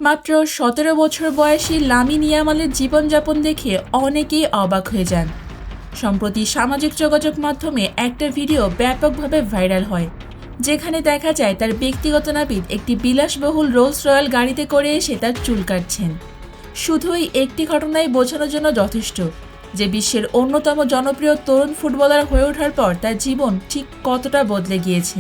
মাত্র ১৭ বছর বয়সী লামিন ইয়ামালের জীবনযাপন দেখে অনেকেই অবাক হয়ে যান। সম্প্রতি সামাজিক যোগাযোগ মাধ্যমে একটা ভিডিও ব্যাপকভাবে ভাইরাল হয়, যেখানে দেখা যায় তার ব্যক্তিগত নাপিত একটি বিলাসবহুল রোলস রয়্যাল গাড়িতে করে এসে তার চুল কাটছেন। শুধু এই একটি ঘটনাই বোঝানোর জন্য যথেষ্ট যে বিশ্বের অন্যতম জনপ্রিয় তরুণ ফুটবলার হয়ে ওঠার পর তার জীবন ঠিক কতটা বদলে গিয়েছে।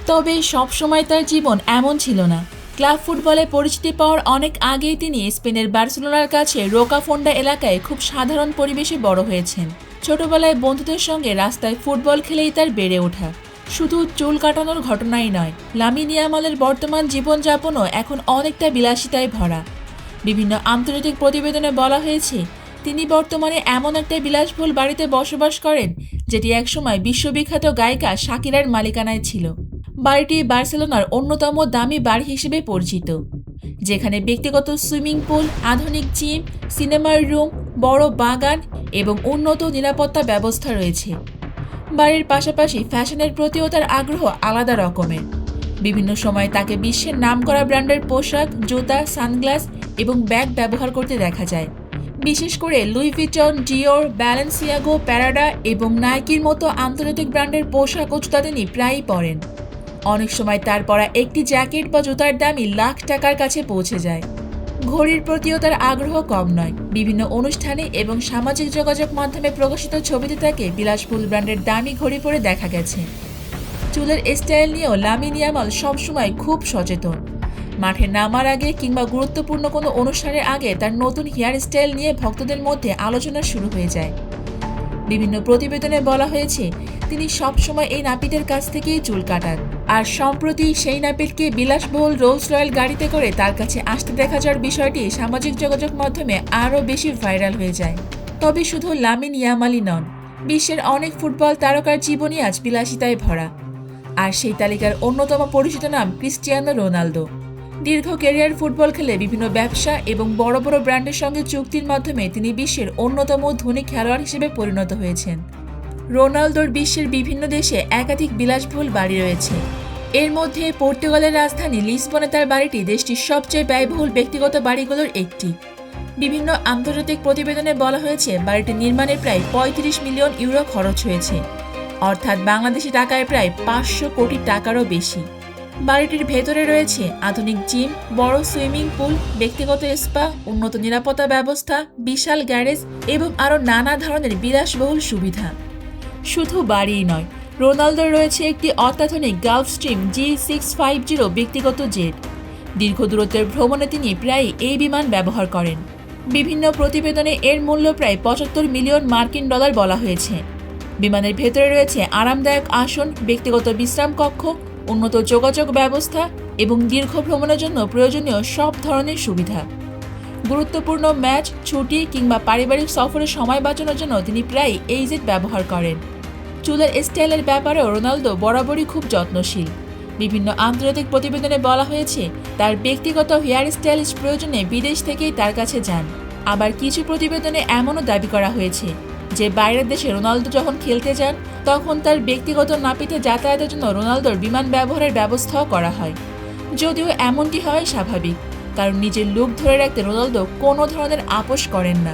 তবে সবসময় তার জীবন এমন ছিল না। ক্লাব ফুটবলে পরিচিতি পাওয়ার অনেক আগেই তিনি স্পেনের বার্সেলোনার কাছে রোকাফোন্ডা এলাকায় খুব সাধারণ পরিবেশে বড় হয়েছেন। ছোটবেলায় বন্ধুদের সঙ্গে রাস্তায় ফুটবল খেলেই তার বেড়ে ওঠা। শুধু চুল কাটানোর ঘটনাই নয়, লামিন ইয়ামালের বর্তমান জীবনযাপনও এখন অনেকটা বিলাসিতায় ভরা। বিভিন্ন আন্তর্জাতিক প্রতিবেদনে বলা হয়েছে তিনি বর্তমানে এমন একটা বিলাসবহুল বাড়িতে বসবাস করেন যেটি একসময় বিশ্ববিখ্যাত গায়িকা শাকিরার মালিকানায় ছিল। বাড়িটি বার্সেলোনার অন্যতম দামি বাড়ি হিসেবে পরিচিত, যেখানে ব্যক্তিগত সুইমিং পুল, আধুনিক জিম, সিনেমার রুম, বড় বাগান এবং উন্নত নিরাপত্তা ব্যবস্থা রয়েছে। বাড়ির পাশাপাশি ফ্যাশনের প্রতিও তার আগ্রহ আলাদা রকমের। বিভিন্ন সময় তাকে বিশ্বের নামকরা ব্র্যান্ডের পোশাক, জুতা, সানগ্লাস এবং ব্যাগ ব্যবহার করতে দেখা যায়। বিশেষ করে লুই ভিটন, ডিওর, ব্যালেন্সিয়াগো, প্যারাডা এবং নাইকির মতো আন্তর্জাতিক ব্র্যান্ডের পোশাক ও জুতা তিনি প্রায়ই পরেন। অনেক সময় তার পরা একটি জ্যাকেট বা জুতার দামই লাখ টাকার কাছে পৌঁছে যায়। ঘড়ির প্রতিও তার আগ্রহ কম নয়। বিভিন্ন অনুষ্ঠানে এবং সামাজিক যোগাযোগ মাধ্যমে প্রকাশিত ছবিতে তাকে বিলাসবহুল ব্র্যান্ডের দামি ঘড়ি পরে দেখা গেছে। চুলের স্টাইল নিয়েও লামিন ইয়ামাল সবসময় খুব সচেতন। মাঠে নামার আগে কিংবা গুরুত্বপূর্ণ কোনো অনুষ্ঠানের আগে তার নতুন হেয়ার স্টাইল নিয়ে ভক্তদের মধ্যে আলোচনা শুরু হয়ে যায়। বিভিন্ন প্রতিবেদনে বলা হয়েছে তিনি সবসময় এই নাপিতের কাছ থেকেই চুল কাটান, আর সম্প্রতি সেই নাপিতকে বিলাসবহুল রোলস রয়্যাল গাড়িতে করে তার কাছে আসতে দেখা যাওয়ার বিষয়টি সামাজিক যোগাযোগ মাধ্যমে আরও বেশি ভাইরাল হয়ে যায়। তবে শুধু লামিন ইয়ামালই নন, বিশ্বের অনেক ফুটবল তারকার জীবনই আজ বিলাসিতায় ভরা। আর সেই তালিকার অন্যতম পরিচিত নাম ক্রিস্টিয়ানো রোনালদো। দীর্ঘ ক্যারিয়ার ফুটবল খেলে বিভিন্ন ব্যবসা এবং বড় বড় ব্র্যান্ডের সঙ্গে চুক্তির মাধ্যমে তিনি বিশ্বের অন্যতম ধনী খেলোয়াড় হিসেবে পরিণত হয়েছেন। রোনালদোর বিশ্বের বিভিন্ন দেশে একাধিক বিলাসবহুল বাড়ি রয়েছে। এর মধ্যে পর্তুগালের রাজধানী লিসবনে তার বাড়িটি দেশটির সবচেয়ে ব্যয়বহুল ব্যক্তিগত বাড়িগুলোর একটি। বিভিন্ন আন্তর্জাতিক প্রতিবেদনে বলা হয়েছে বাড়িটি নির্মাণে প্রায় ৩৫ মিলিয়ন ইউরো খরচ হয়েছে, অর্থাৎ বাংলাদেশি টাকায় প্রায় ৫০০ কোটি টাকারও বেশি। বাড়িটির ভেতরে রয়েছে আধুনিক জিম, বড় সুইমিং পুল, ব্যক্তিগত স্পা, উন্নত নিরাপত্তা ব্যবস্থা, বিশাল গ্যারেজ এবং আরও নানা ধরনের বিলাসবহুল সুবিধা। শুধু বাড়িই নয়, রোনালদোর রয়েছে একটি অত্যাধুনিক গালফস্ট্রিম G650 ব্যক্তিগত জেট। দীর্ঘ দূরত্বের ভ্রমণে তিনি প্রায়ই এই বিমান ব্যবহার করেন। বিভিন্ন প্রতিবেদনে এর মূল্য প্রায় ৭৫ মিলিয়ন মার্কিন ডলার বলা হয়েছে। বিমানের ভেতরে রয়েছে আরামদায়ক আসন, ব্যক্তিগত বিশ্রাম কক্ষ, উন্নত যোগাযোগ ব্যবস্থা এবং দীর্ঘ ভ্রমণের জন্য প্রয়োজনীয় সব ধরনের সুবিধা। গুরুত্বপূর্ণ ম্যাচ, ছুটি কিংবা পারিবারিক সফরে সময় বাঁচানোর জন্য তিনি প্রায়ই এই জেট ব্যবহার করেন। চুলের স্টাইলের ব্যাপারেও রোনালদো বরাবরই খুব যত্নশীল। বিভিন্ন আন্তর্জাতিক প্রতিবেদনে বলা হয়েছে তার ব্যক্তিগত হেয়ার স্টাইলিস্ট প্রয়োজনে বিদেশ থেকেই তার কাছে যান। আবার কিছু প্রতিবেদনে এমনও দাবি করা হয়েছে যে বাইরের দেশে রোনালদো যখন খেলতে যান তখন তার ব্যক্তিগত নাপিতে যাতায়াতের জন্য রোনালদোর বিমান ব্যবহারের ব্যবস্থাও করা হয়। যদিও এমনটি হয় স্বাভাবিক, কারণ নিজের লুক ধরে রাখতে রোনালদো কোনো ধরনের আপোষ করেন না।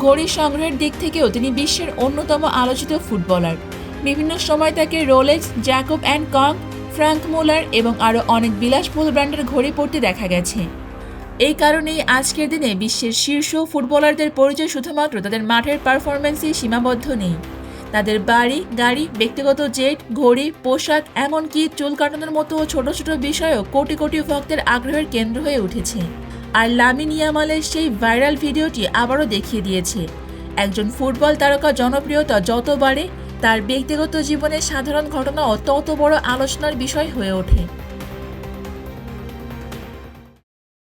ঘড়ি সংগ্রহের দিক থেকেও তিনি বিশ্বের অন্যতম আলোচিত ফুটবলার। বিভিন্ন সময় তাকে Rolex, Jacob and Co, Franck Muller এবং আরও অনেক বিলাসবহুল ব্র্যান্ডের ঘড়ি পরতে দেখা গেছে। এই কারণেই আজকের দিনে বিশ্বের শীর্ষ ফুটবলারদের পরিচয় শুধুমাত্র তাদের মাঠের পারফরম্যান্সেই সীমাবদ্ধ নেই। তাদের বাড়ি, গাড়ি, ব্যক্তিগত জেট, ঘড়ি, পোশাক, এমনকি চুল কাটানোর মতো ছোট ছোট বিষয়ও কোটি কোটি ভক্তের আগ্রহের কেন্দ্র হয়ে উঠেছে। আর লামিন ইয়ামালের সেই ভাইরাল ভিডিওটি আবারও দেখিয়ে দিয়েছে একজন ফুটবল তারকা জনপ্রিয়তা যত বাড়ে তার ব্যক্তিগত জীবনের সাধারণ ঘটনাও তত বড় আলোচনার বিষয় হয়ে ওঠে।